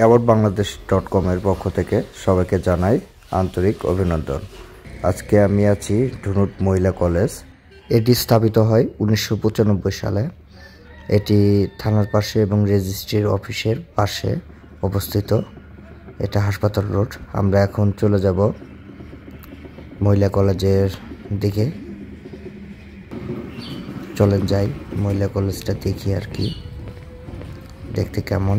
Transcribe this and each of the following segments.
aboutbangladesh.com এর পক্ষ থেকে সবাইকে জানাই আন্তরিক অভিনন্দন। আজকে আমি আছি ধুনুট মহিলা কলেজ। এটি স্থাপিত হয় 1995 সালে। এটি থানার পাশে এবং রেজিস্ট্রির অফিসের পাশে অবস্থিত। এটা হাসপাতাল রোড। আমরা এখন চলে যাব মহিলা কলেজের দিকে। চলেন যাই, মহিলা কলেজটা দেখি আর কি দেখতে কেমন।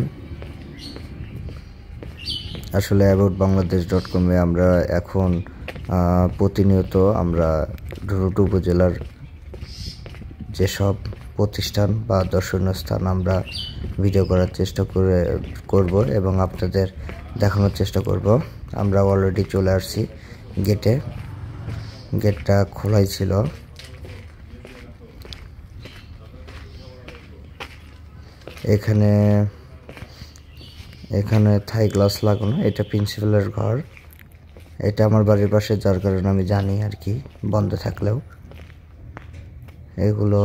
আসলে aboutbangladesh.com এ আমরা এখন প্রতিনিয়ত আমরা ধুনুট উপজেলার যেসব প্রতিষ্ঠান বা দর্শনীয় স্থান আমরা ভিডিও করার চেষ্টা করব এবং আপনাদের দেখানোর চেষ্টা করব। আমরা অলরেডি চলে আসছি গেটে। গেটটা খোলাই ছিল। এখানে থাই গ্লাস লাগানো। এটা প্রিন্সিপালের ঘর। এটা আমার বাড়ির পাশে, যার কারণে আমি জানি আর কি বন্ধ থাকলেও। এগুলো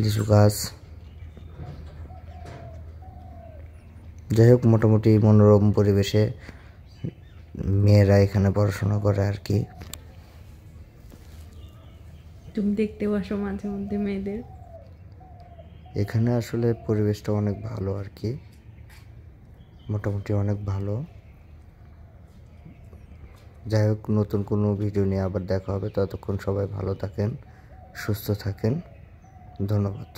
লিচু গাছ। যাই হোক, মোটামুটি মনোরম পরিবেশে মেয়েরা এখানে পড়াশোনা করে আর কি। তুমি দেখতেও আসো মাঝে মধ্যে মেয়েদের। এখানে আসলে পরিবেশটা অনেক ভালো আর কি, মোটামুটি অনেক ভালো। যাই হোক, নতুন কোনো ভিডিও নিয়ে আবার দেখা হবে। ততক্ষণ সবাই ভালো থাকেন, সুস্থ থাকেন। ধন্যবাদ।